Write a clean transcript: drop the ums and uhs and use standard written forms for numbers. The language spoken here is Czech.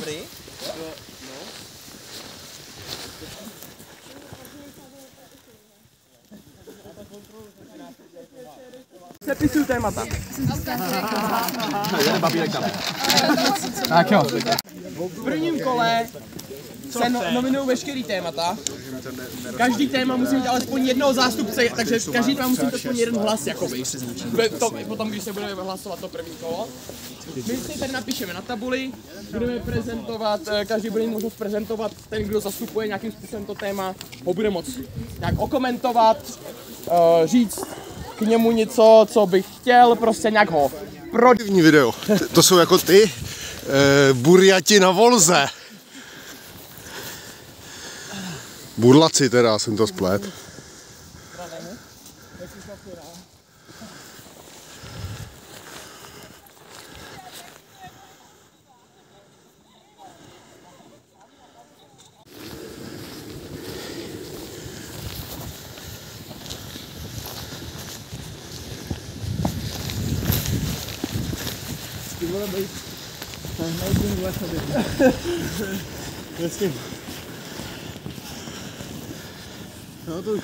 Dobrý. Sepisuju témata. Tak jo. V prvním kole se nominují veškerý témata. Každý téma musí mít alespoň jednoho zástupce, takže každý téma musí mít aspoň jeden hlas, jakoby. Potom, když se budeme hlasovat to první kolo. My si tady napíšeme na tabuli, budeme prezentovat, každý bude mít možnost prezentovat, ten, kdo zastupuje nějakým způsobem to téma, ho bude moct nějak okomentovat, říct k němu něco, co bych chtěl, prostě nějak ho Divní video. To jsou jako ty burjati na Volze. Burlaci teda, jsem to splet. No to už